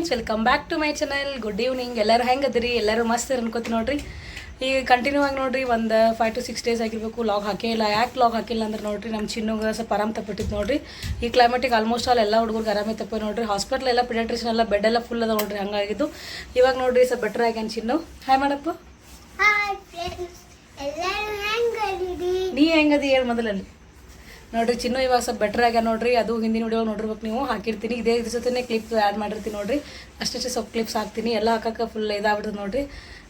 Friends, welcome back to my channel. Good evening. ಎಲ್ಲರೂ ಹೆಂಗದಿರಿ? ಎಲ್ಲರೂ ಮಸ್ತ್ ಅನ್ಕೋತೀನಿ ನೋಡ್ರಿ. ಈಗ ಕಂಟಿನ್ಯೂ ಆಗಿ ನೋಡ್ರಿ ಒಂದು 5 to 6 ಡೇಸ್ ಆಗಿರಬೇಕು ಲಾಗ್ ಹಾಕಿಲ್ಲ. ಯಾಕೆ ಲಾಗ್ ಹಾಕಿಲ್ಲ ಅಂದ್ರೆ ನೋಡ್ರಿ ನಮ್ಮ ಚಿನ್ನುಗೆ ಸ್ವಲ್ಪ ಆರಾಮ್ ತಪ್ಪಿಟ್ಟಿತ್ತು ನೋಡ್ರಿ. ಈ ಕ್ಲೈಮೇಟಿಗೆ ಆಲ್ಮೋಸ್ಟ್ ಆಲ್ ಎಲ್ಲ ಹುಡುಗರಿಗೆ ಆರಾಮೇ ತಪ್ಪಿ ನೋಡ್ರಿ. ಹಾಸ್ಪಿಟ್ಲ್ ಎಲ್ಲ ಪಿಡಿಯಾಟ್ರಿಷನ್ ಎಲ್ಲ ಬೆಡ್ ಎಲ್ಲ ಫುಲ್ ಅದ ನೋಡ್ರಿ. ಹಂಗಾಗಿದ್ದು ಇವಾಗ ನೋಡ್ರಿ ಸ್ವಲ್ಪ ಬೆಟರ್ ಆಗ್ಯಾನ ಚಿನ್ನು. ಹಾಯ್ ಮಾಡಪ್ಪ. ನೀ ಹೆಂಗದಿ ಹೇಳಿ ಮೊದಲಲ್ಲಿ ನೋಡ್ರಿ. ಚಿನ್ನು ಇವಾಗ ಸ್ವಲ್ಪ ಬೆಟರ್ ಆಗ್ಯ ನೋಡ್ರಿ. ಅದು ಹಿಂದಿನ ವಿಡಿಯೋ ನೋಡಿರ್ಬೇಕು, ನೀವು ಹಾಕಿರ್ತೀನಿ. ಇದ್ರ ಜೊತೆ ಕ್ಲಿಪ್ ಆ್ಯಡ್ ಮಾಡಿರ್ತೀನಿ ನೋಡ್ರಿ. ಅಷ್ಟೇ ಸ್ವಲ್ಪ ಕ್ಲಿಪ್ಸ್ ಹಾಕ್ತೀನಿ. ಎಲ್ಲ ಹಾಕಕ್ಕೆ ಫುಲ್ ಇದಾಗ್ಬಿಡ್ತದೆ ನೋಡ್ರಿ.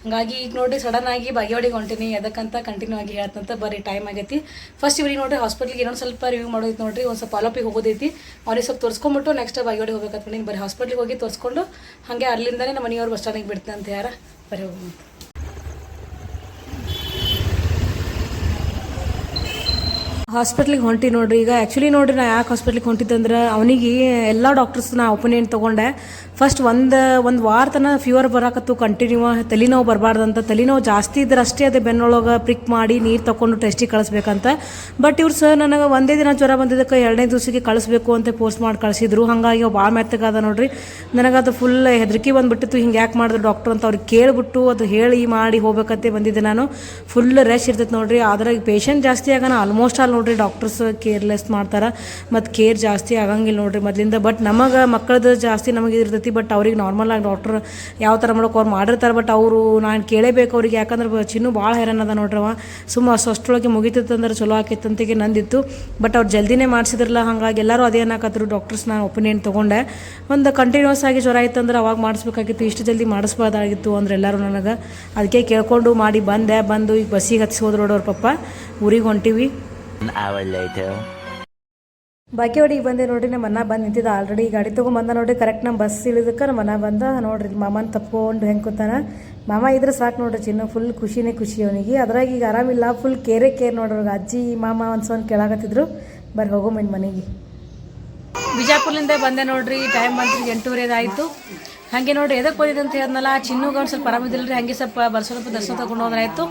ಹಂಗಾಗಿ ಈಗ ನೋಡ್ರಿ ಸಡನ್ ಆಗಿ ಬಾಗೇವಾಡಿಗೆ ಹೊಂಟೀನಿ. ಅದಕ್ಕಂತ ಕಂಟಿನ್ಯೂ ಆಗಿ ಹೇಳ್ತಂತ ಬರೀ ಟೈಮ್ ಆಗೈತಿ. ಫಸ್ಟ್ ಇವ್ರಿಗೆ ನೋಡ್ರಿ ಹಾಸ್ಪಿಟ್ಲಿಗೆ ಇನ್ನೊಂದು ಸ್ವಲ್ಪ ರಿವ್ಯೂ ಮಾಡೋದೈತಿ ನೋಡ್ರಿ. ಒಂದು ಸ್ವಲ್ಪ ಫಾಲೋಪಿಗೆ ಹೋಗೋದೈತಿ. ಅವ್ರಿಗೆ ಸ್ವಲ್ಪ ತೋರಿಸ್ಕೊಂಬಿಟ್ಟು ನೆಕ್ಸ್ಟ್ ಬಾಗೇವಾಡಿಗೆ ಹೋಗ್ಬೇಕಂತ ಬರೀ ಹಾಸ್ಪಿಟ್ಲಿಗೆ ಹೋಗಿ ತೋರಿಸ್ಕೊಂಡು ಹಾಗೆ ಅಲ್ಲಿಂದನೇ ನಮ್ಮ ಮನೆಯವ್ರು ಬಸ್ ಸ್ಟ್ಯಾಂಡಿಗೆ ಬಿಡ್ತೀನಿ ಅಂತ ಯಾರ ಬರೀ ಹೋಗ್ಬೋದು. ಹಾಸ್ಪಿಟ್ಲಿಗೆ ಹೊಂಟಿ ನೋಡ್ರಿ. ಈಗ ಆ್ಯಕ್ಚುಲಿ ನೋಡ್ರಿ ನಾ ಯಾಕೆ ಹಾಸ್ಪಿಟ್ಲಿಗೆ ಹೊಂಟಿದ್ದಂದ್ರೆ ಅವನಿಗೆ ಎಲ್ಲ ಡಾಕ್ಟರ್ಸ್ ನಾ ಒಪಿನಿಯನ್ ತೊಗೊಂಡೆ. ಫಸ್ಟ್ ಒಂದು ವಾರ ತನಕ ಫೀವರ್ ಬರಾಕತ್ತು ಕಂಟಿನ್ಯೂ. ತಲೆನೋವು ಬರಬಾರ್ದಂತ. ತಲೆನೋವು ಜಾಸ್ತಿ ಇದ್ರೆ ಅಷ್ಟೇ ಅದೇ ಬೆನ್ನೊಳಗೆ ಪ್ರಿಕ್ ಮಾಡಿ ನೀರು ತೊಗೊಂಡು ಟೆಸ್ಟಿಗೆ ಕಳಿಸ್ಬೇಕಂತ. ಬಟ್ ಇವ್ರು ಸರ್ ನನಗೆ ಒಂದೇ ದಿನ ಜ್ವರ ಬಂದಿದ್ದಕ್ಕೆ 2ನೇ ದಿವಸಕ್ಕೆ ಕಳಿಸ್ಬೇಕು ಅಂತ ಪೋಸ್ಟ್ ಮಾಡಿ ಕಳಿಸಿದ್ರು. ಹಾಗಾಗಿ ಭಾಳ ಮೆತ್ತಗಾದ ನೋಡ್ರಿ. ನನಗದು ಫುಲ್ ಹೆದರಿಕೆ ಬಂದುಬಿಟ್ಟಿತ್ತು. ಹಿಂಗೆ ಯಾಕೆ ಮಾಡಿದ್ರು ಡಾಕ್ಟ್ರು ಅಂತ ಅವ್ರಿಗೆ ಕೇಳಿಬಿಟ್ಟು ಅದು ಹೇಳಿ ಮಾಡಿ ಹೋಗ್ಬೇಕಂತೆ ಬಂದಿದ್ದೆ ನಾನು. ಫುಲ್ ರಶ್ ಇರ್ತೈತೆ ನೋಡ್ರಿ. ಆದ್ರೆ ಈಗ ಪೇಷಂಟ್ ಜಾಸ್ತಿ ಆಗೋಣ ಆಲ್ಮೋಸ್ಟ್ ಆಲ್ ನೋಡ್ರಿ ಡಾಕ್ಟರ್ಸ್ ಕೇರ್ಲೆಸ್ ಮಾಡ್ತಾರೆ ಮತ್ತು ಕೇರ್ ಜಾಸ್ತಿ ಆಗಂಗಿಲ್ಲ ನೋಡ್ರಿ ಮೊದಲಿಂದ. ಬಟ್ ನಮಗೆ ಮಕ್ಕಳದ್ದು ಜಾಸ್ತಿ ನಮಗೆ ಇರ್ತೈತಿ. ಬಟ್ ಅವ್ರಿಗೆ ನಾರ್ಮಲ್ ಆಗಿ ಡಾಕ್ಟ್ರ್ ಯಾವ ಥರ ಮಾಡೋಕೆ ಅವ್ರು ಮಾಡಿರ್ತಾರೆ. ಬಟ್ ಅವರು ನಾನು ಕೇಳೇಬೇಕು ಅವ್ರಿಗೆ. ಯಾಕಂದ್ರೆ ಚಿನ್ನು ಭಾಳ ಹೈರಾಣ ಅದ ನೋಡ್ರವ. ಅಷ್ಟೊಳಗೆ ಮುಗಿತಿತ್ತಂದ್ರೆ ಚಲೋ ಆಕೈತಂತಿಗೆ ನಂದಿತ್ತು. ಬಟ್ ಅವ್ರು ಜಲ್ದಿನೇ ಮಾಡಿಸಿದ್ರಲ್ಲ. ಹಾಗಾಗಿ ಎಲ್ಲರೂ ಅದೇ ಅನ್ನಕತ್ರು ಡಾಕ್ಟರ್ಸ್. ನಾನು ಒಪಿನಿಯನ್ ತೊಗೊಂಡೆ. ಒಂದು ಕಂಟಿನ್ಯೂಸ್ ಆಗಿ ಜ್ವರ ಆಯ್ತಂದ್ರೆ ಅವಾಗ ಮಾಡಿಸ್ಬೇಕಾಗಿತ್ತು. ಇಷ್ಟು ಜಲ್ದಿ ಮಾಡಿಸ್ಬಾರ್ದಾಗಿತ್ತು ಅಂದ್ರೆ ಎಲ್ಲರೂ ನನಗೆ. ಅದಕ್ಕೆ ಕೇಳ್ಕೊಂಡು ಮಾಡಿ ಬಂದು ಈಗ ಬಸ್ಸಿಗೆ ಹತ್ಸಿ ಹೋದ್ರು ನೋಡೋರು ಪಪ್ಪ. ಊರಿಗೆ ಹೊಂಟಿವಿ. ಬಾಗೇವಾಡಿಗೆ ಬಂದೆ ನೋಡ್ರಿ. ನಮ್ಮ ಅಣ್ಣ ಬಂದು ನಿಂತಿದ್ದ ಆಲ್ರೆಡಿ. ಗಾಡಿ ತೊಗೊಂಬಂದ ನೋಡ್ರಿ. ಕರೆಕ್ಟ್ ನಮ್ಮ ಬಸ್ ಇಳಿದಕ್ಕೆ ನಮ್ಮ ಅಣ್ಣ ಬಂದ ನೋಡ್ರಿ. ಮಾಮನ ತಪ್ಕೊಂಡು ಹೆಂಗೆ ಕೂತಾನ. ಮಾಮ ಇದ್ರೆ ಸಾಕು ನೋಡ್ರಿ. ಚಿನ್ನ ಫುಲ್ ಖುಷಿನೇ ಖುಷಿ ಅವನಿಗೆ. ಅದ್ರಾಗ ಈಗ ಆರಾಮಿಲ್ಲ. ಫುಲ್ ಕೇರ್ ನೋಡ್ರಿ. ಅಜ್ಜಿ ಮಾಮ ಒಂದು ಕೇಳಾಕತ್ತಿದ್ರು. ಬರ್ರಿ ಹೋಗೋ ಮನೆಗೆ. ಬಿಜಾಪುರ್ಲಿಂದ ಬಂದೆ ನೋಡ್ರಿ. ಟೈಮ್ ಬಂತು 8:30 ಆಯಿತು. ಹಾಗೆ ನೋಡ್ರಿ ಎದಕ್ಕೆ ಬಂದಿದೆ ಅಂತ ಹೇಳಿದ್ನಲ್ಲ. ಚಿನ್ನುಗೆ ಒಂದು ಸ್ವಲ್ಪ ಆರಾಮಿದ್ದಿಲ್ಲ ರೀ. ಹಾಗೆ ಸ್ವಲ್ಪ ಸ್ವಲ್ಪ ದರ್ಶನ ತೊಗೊಂಡು ಹೋದ್ರಾಯ್ತು.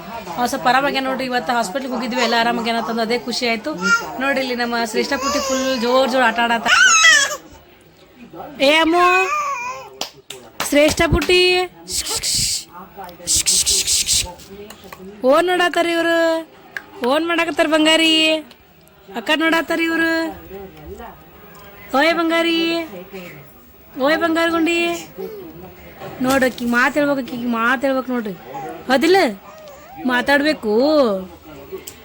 ಸ್ವಲ್ಪ ಆರಾಮಾಗ್ಯ ನೋಡ್ರಿ. ಇವತ್ತು ಹಾಸ್ಪಿಟ್ಲಿಗೆ ಹೋಗಿದ್ವಿ. ಎಲ್ಲ ಆರಾಮಾಗ್ಯಾನ ಅಂತಂದು ಅದೇ ಖುಷಿ ಆಯಿತು ನೋಡ್ರಿ. ಇಲ್ಲಿ ನಮ್ಮ ಶ್ರೇಷ್ಠ ಪುಟ್ಟಿ ಫುಲ್ ಜೋರು ಆಟ ಆಡತ್ತ. ಏ ಅಮ್ಮು ಶ್ರೇಷ್ಠ ಪುಟ್ಟಿ ಓನ್ ನೋಡತ್ತಾರ ಇವರು. ಓನ್ ಮಾಡಾಕತ್ತಾರ ಬಂಗಾರಿ. ಅಕ್ಕ ನೋಡತ್ತಾರ ಇವರು. ಓಯ್ ಬಂಗಾರಿ, ಓಯ್ ಬಂಗಾರ ಗುಂಡಿ ನೋಡ್ರಿ. ಆಕಿಗೆ ಮಾತಾಡ್ಬೇಕು ನೋಡ್ರಿ. ಹೌದಿಲ್ಲ? ಮಾತಾಡಬೇಕು.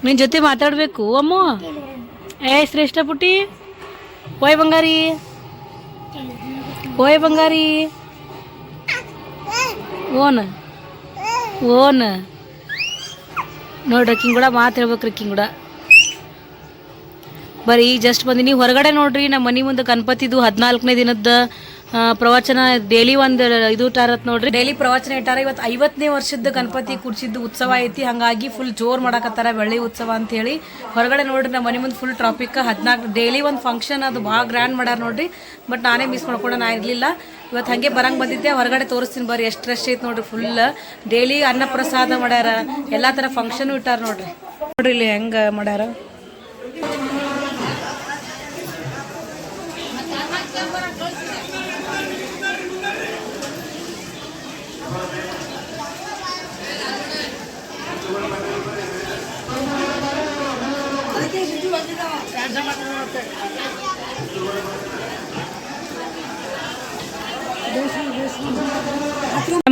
ನಿನ್ನ ಜೊತೆ ಮಾತಾಡಬೇಕು ಅಮ್ಮ. ಏ ಶ್ರೇಷ್ಠ ಪುಟ್ಟಿ, ಓಯ್ ಬಂಗಾರಿ, ಓಯ್ ಬಂಗಾರಿ. ಓನ್ ನೋಡ್ರಿ. ಆಕಿಂಗ್ ಕೂಡ ಮಾತಾಡ್ಬೇಕ್ರಿ. ಆಕಿಂಗ್ ಕೂಡ ಬರೀ ಜಸ್ಟ್ ಬಂದಿನಿ ಹೊರಗಡೆ ನೋಡ್ರಿ. ನಮ್ಮ ಮನೆ ಮುಂದೆ ಗಣಪತಿದು 14ನೇ ದಿನದ ಪ್ರವಚನ ಡೈಲಿ ಒಂದು ಇದು ಇಟ್ಟಾರತ್ ನೋಡ್ರಿ. ಡೈಲಿ ಪ್ರವಚನ ಇಟ್ಟಾರ. ಇವತ್ತು 50ನೇ ವರ್ಷದ ಗಣಪತಿ ಕೂಡ್ಸಿದ್ದು ಉತ್ಸವ ಐತಿ. ಹಾಗಾಗಿ ಫುಲ್ ಜೋರು ಮಾಡಾಕತ್ತಾರ ಬೆಳ್ಳಿ ಉತ್ಸವ ಅಂತ ಹೇಳಿ. ಹೊರಗಡೆ ನೋಡ್ರಿ ನಮ್ಮ ಮನೆ ಮುಂದೆ ಫುಲ್ ಟ್ರಾಫಿಕ್. 14 ಡೈಲಿ ಒಂದು ಫಂಕ್ಷನ್. ಅದು ಭಾಳ ಗ್ರ್ಯಾಂಡ್ ಮಾಡ್ಯಾರ ನೋಡ್ರಿ. ಬಟ್ ನಾನೇ ಮಿಸ್ ಮಾಡ್ಕೊಂಡು ನಾ ಇರಲಿಲ್ಲ. ಇವತ್ತು ಹಾಗೆ ಬರಂಗೆ ಬಂದಿದ್ದೆ. ಹೊರಗಡೆ ತೋರಿಸ್ತೀನಿ ಬರ್ರಿ. ಎಷ್ಟು ರಶ್ ಐತೆ ನೋಡ್ರಿ. ಫುಲ್ ಡೈಲಿ ಅನ್ನ ಪ್ರಸಾದ ಮಾಡ್ಯಾರ. ಎಲ್ಲ ಥರ ಫಂಕ್ಷನು ಇಟ್ಟಾರ ನೋಡ್ರಿ. ನೋಡ್ರಿ ಇಲ್ಲಿ ಹೆಂಗೆ ಮಾಡ್ಯಾರ.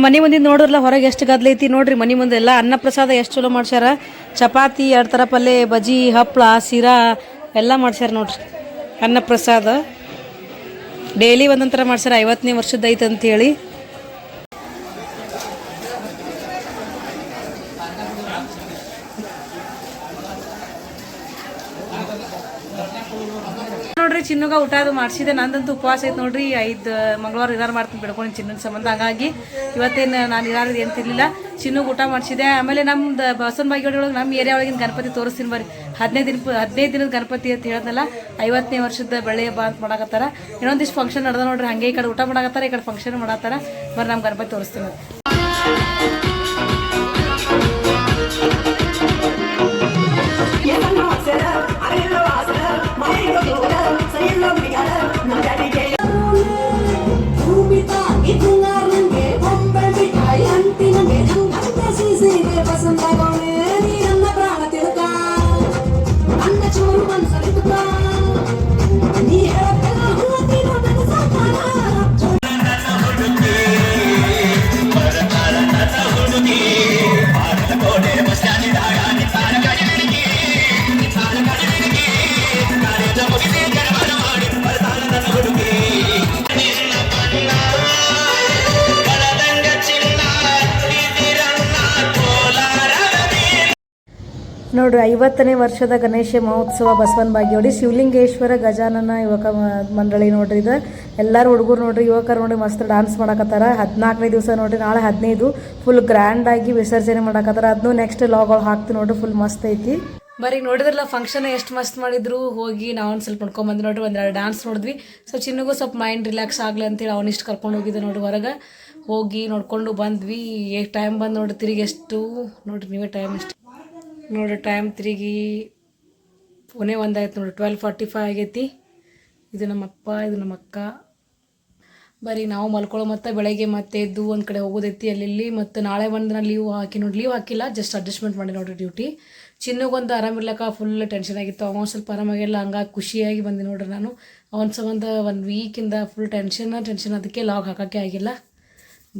ಮನೆ ಮುಂದೆ ನೋಡ್ರಲ್ಲ ಹೊರಗೆ ಎಷ್ಟು ಗದ್ಲೈತಿ ನೋಡ್ರಿ. ಮನೆ ಮುಂದೆ ಎಲ್ಲ ಅನ್ನ ಪ್ರಸಾದ ಎಷ್ಟು ಚಲೋ ಮಾಡ್ಸ್ಯಾರ. ಚಪಾತಿ, 2 ಥರ ಪಲ್ಯ, ಬಜ್ಜಿ, ಹಪ್ಪಳ, ಸಿರಾ ಎಲ್ಲ ಮಾಡ್ಸ್ಯಾರ ನೋಡ್ರಿ. ಅನ್ನ ಪ್ರಸಾದ ಡೈಲಿ ಒಂದೊಂಥರ ಮಾಡ್ಸ್ಯಾರ. 50ನೇ ವರ್ಷದ ಐತೆ ಅಂತೇಳಿ. ನೋಡ್ರಿ ಚಿನ್ನುಗ ಊಟ ಅದು ಮಾಡಿಸಿದೆ. ನಂದಂತೂ ಉಪವಾಸ ಐತೆ ನೋಡ್ರಿ. 5 ಮಂಗಳವಾರ ಇರಾರು ಮಾಡ್ತೀನಿ ಬಿಡ್ಕೊಂಡು ಚಿನ್ನನ ಸಂಬಂಧ. ಹಾಗಾಗಿ ಇವತ್ತೇನು ನಾನು ಇರಾರು ಏನು ತಿನ್ನಲಿಲ್ಲ. ಚಿನ್ನುಗೆ ಊಟ ಮಾಡಿಸಿದೆ. ಆಮೇಲೆ ನಮ್ದು ಬಸವನ ಬಾಗೇವಾಡಿ ಒಳಗೆ ನಮ್ಮ ಏರಿಯಾ ಒಳಗಿನ ಗಣಪತಿ ತೋರಿಸ್ತೀನಿ ಬರ್ರಿ. 15 ದಿನದ ಗಣಪತಿ ಅಂತ ಹೇಳಿದ್ನಲ್ಲ. 50ನೇ ವರ್ಷದ ಬೆಳೆ ಹಬ್ಬ ಅಂತ ಮಾಡಾಕತ್ತಾರ. ಇನ್ನೊಂದಿಷ್ಟು ಫಂಕ್ಷನ್ ನಡೆದ ನೋಡ್ರಿ. ಹಾಗೆ ಈ ಕಡೆ ಊಟ ಮಾಡಾಕತ್ತಾರ, ಈ ಕಡೆ ಫಂಕ್ಷನ್ ಮಾಡತ್ತಾರ. ಬರ್ರಿ ನಮ್ಮ ಗಣಪತಿ ತೋರಿಸ್ತೀನಿ. ಭೂಮಿತ ನೋಡ್ರಿ 50ನೇ ವರ್ಷದ ಗಣೇಶ ಮಹೋತ್ಸವ ಬಸವನ ಬಾಗೇವಾಡಿ ಶಿವಲಿಂಗೇಶ್ವರ ಗಜಾನನ ಯುವಕ ಮಂಡಳಿ ನೋಡ್ರಿ ಇದು. ಎಲ್ಲರೂ ಹುಡುಗರು ನೋಡ್ರಿ ಯುವಕರು ನೋಡಿ ಮಸ್ತ್ ಡಾನ್ಸ್ ಮಾಡಕತ್ತಾರ. 14ನೇ ದಿವಸ ನೋಡ್ರಿ, ನಾಳೆ 15 ಫುಲ್ ಗ್ರ್ಯಾಂಡಾಗಿ ವಿಸರ್ಜನೆ ಮಾಡಕತ್ತಾರ. ಅದನ್ನು ನೆಕ್ಸ್ಟ್ ಲಾಗ್ಗಳು ಹಾಕ್ತೀವಿ ನೋಡ್ರಿ, ಫುಲ್ ಮಸ್ತ್ ಐತಿ. ಬರೀ ನೋಡಿದ್ರಲ್ಲ ಫಂಕ್ಷನ್ ಎಷ್ಟು ಮಸ್ತ್ ಮಾಡಿದ್ರು. ಹೋಗಿ ನಾವು ಒಂದು ಸ್ವಲ್ಪ ನೋಡ್ಕೊಂಬಂದು ನೋಡ್ರಿ, ಒಂದೆರಡು ಡಾನ್ಸ್ ನೋಡಿದ್ವಿ. ಸೊ ಚಿನ್ನಗೂ ಸ್ವಲ್ಪ ಮೈಂಡ್ ರಿಲ್ಯಾಕ್ಸ್ ಆಗಲಿ ಅಂತೇಳಿ ಅವನಿಷ್ಟು ಕರ್ಕೊಂಡು ಹೋಗಿದ್ದೆ ನೋಡ್ರಿ ಹೊರಗೆ. ಹೋಗಿ ನೋಡ್ಕೊಂಡು ಬಂದ್ವಿ. ಟೈಮ್ ಬಂದು ನೋಡ್ರಿ ತಿರುಗಿ ಎಷ್ಟು ನೋಡ್ರಿ ನೀವೇ ಟೈಮ್ ಎಷ್ಟು ನೋಡ್ರಿ. ಟೈಮ್ ತಿರುಗಿ ಪುಣೆ ಒಂದಾಯ್ತು ನೋಡ್ರಿ, 12:45 ಆಗೈತಿ. ಇದು ನಮ್ಮಪ್ಪ, ಇದು ನಮ್ಮ ಅಕ್ಕ. ಬರೀ ನಾವು ಮಲ್ಕೊಳ್ಳೋ ಮತ್ತು ಬೆಳಗ್ಗೆ ಮತ್ತೆ ಎದ್ದು ಒಂದು ಕಡೆ ಹೋಗೋದೈತಿ ಅಲ್ಲಿ. ಮತ್ತು ನಾಳೆ ಬಂದು ನಾನು ಲೀವ್ ಹಾಕಿಲ್ಲ, ಜಸ್ಟ್ ಅಡ್ಜಸ್ಟ್ಮೆಂಟ್ ಮಾಡಿ ನೋಡ್ರಿ ಡ್ಯೂಟಿ. ಚಿನ್ನಗೊಂದು ಆರಾಮಿರ್ಲಕ್ಕ ಫುಲ್ ಟೆನ್ಷನ್ ಆಗಿತ್ತು. ಅವನು ಸ್ವಲ್ಪ ಆರಾಮಾಗಿಲ್ಲ, ಹಂಗಾಗಿ ಖುಷಿಯಾಗಿ ಬಂದೆ ನೋಡ್ರಿ ನಾನು. ಅವನ ಸಂಬಂಧ 1 ವೀಕಿಂದ ಫುಲ್ ಟೆನ್ಷನ್, ಅದಕ್ಕೆ ಲಾಗ್ ಹಾಕೋಕ್ಕೆ ಆಗಿಲ್ಲ.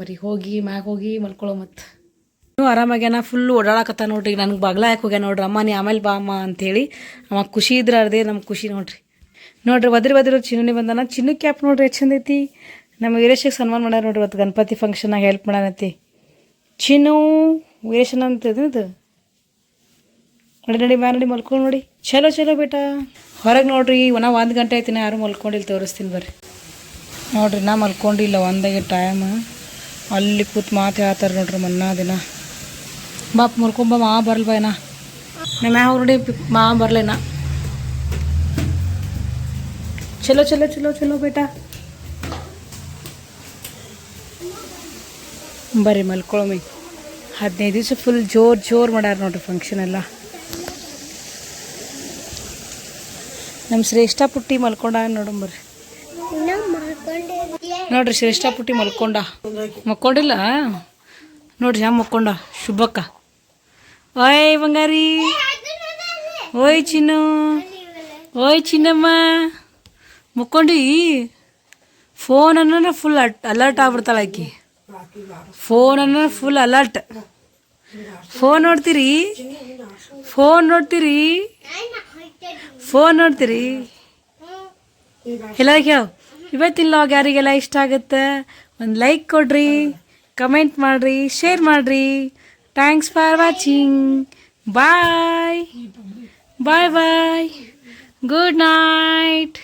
ಬರೀ ಹೋಗಿ ಮ್ಯಾಗ ಹೋಗಿ ಮಲ್ಕೊಳ್ಳೋ ಮತ್ತು ಇನ್ನೂ ಆರಾಮಾಗ್ಯಾನ. ಫುಲ್ ಓಡಾಡಕತ್ತ ನೋಡ್ರಿ. ನನಗೆ ಬಾಗ್ಲ ಹಾಕಿ ಹೋಗ್ಯಾನ ನೋಡ್ರಿ, ಅಮ್ಮ ನೀ ಆಮೇಲೆ ಬಾ ಅಮ್ಮ ಅಂಥೇಳಿ. ಅವ ಖುಷಿ ಇದ್ರೆ ಅದೇ ನಮ್ಗೆ ಖುಷಿ ನೋಡ್ರಿ. ಒದ್ರಿ ಚಿನ್ನುನಿ ಬಂದಾನ. ಚಿನ್ನು ಕ್ಯಾಪ್ ನೋಡ್ರಿ ಎಷ್ಟು ಚಂದ ಐತಿ. ನಮ್ಮ ವೀರೇಶಿಗೆ ಸನ್ಮಾನ ಮಾಡ್ಯಾರ ನೋಡ್ರಿ ಇವತ್ತು ಗಣಪತಿ ಫಂಕ್ಷನಾಗ ಹೆಲ್ಪ್ ಮಾಡಾನತಿ. ಚಿನ್ನು ವೀರೇಶನ ಅಂತ ಇದು ನಡಿ ಮ್ಯಾಲ ನಡಿ ಮಲ್ಕೊಂಡು ನೋಡಿ. ಚಲೋ ಬೇಟ. ಹೊರಗೆ ನೋಡ್ರಿ ನಾವು 1 ಗಂಟೆ ಆಯ್ತೀನಿ, ಯಾರು ಮಲ್ಕೊಂಡಿಲ್ಲ. ತೋರಿಸ್ತೀನಿ ಬರ್ರಿ. ನೋಡ್ರಿ ನಾ ಮಲ್ಕೊಂಡಿಲ್ಲ, 1 ಟೈಮ್ ಅಲ್ಲಿ ಕೂತ್ ಮಾತು ಹೇಳ್ತಾರೆ ನೋಡ್ರಿ ಮನ್ನಾ ದಿನ. ಬಾಪ್ ಮಲ್ಕೊಂಬ, ಮಾ ಬರಲ್ವ ಏನ ನಮ್ಮ ಮ್ಯಾಗ ನೋಡಿ, ಮಾ ಬರಲೇನ. ಚಲೋ ಬೇಟ. ಬರ್ರಿ ಮಲ್ಕೊಳಮಿ. 15 ದಿವಸ ಫುಲ್ ಜೋರು ಮಾಡ್ಯಾರ ನೋಡ್ರಿ ಫಂಕ್ಷನ್ ಎಲ್ಲ. ನಮ್ಮ ಶ್ರೇಷ್ಠ ಪುಟ್ಟಿ ಮಲ್ಕೊಂಡ ನೋಡಂಬರ್ರಿ. ನೋಡ್ರಿ ಶ್ರೇಷ್ಠ ಪುಟ್ಟಿ ಮಕ್ಕೊಂಡಿಲ್ಲ ನೋಡ್ರಿ. ಹ್ಯಾಂಗ ಮಕ್ಕೊಂಡ ಶುಭಕ್ಕ. ಓಯ್ ಬಂಗಾರಿ, ಓಯ್ ಚಿನ್ನು, ಓಯ್ ಚಿನ್ನಮ್ಮ ಮಕ್ಕೊಂಡಿ. ಫೋನ್ ಅನ್ನ ಫುಲ್ ಅಲರ್ಟ್ ಆಗ್ಬಿಡ್ತಾಳೆ ಆಕಿ. Phone alert. ಫೋನ್ ನೋಡ್ತೀರಿ ಎಲ್ಲರಿಗೆ ಹೇಳು. ಇವತ್ತಿನ ಲಾಗ್ ಯಾರಿಗೆಲ್ಲ ಇಷ್ಟ ಆಗುತ್ತೆ ಒಂದು ಲೈಕ್ ಕೊಡ್ರಿ, ಕಮೆಂಟ್ ಮಾಡಿರಿ, ಶೇರ್ ಮಾಡಿರಿ. Thanks for watching. Bye. Good night.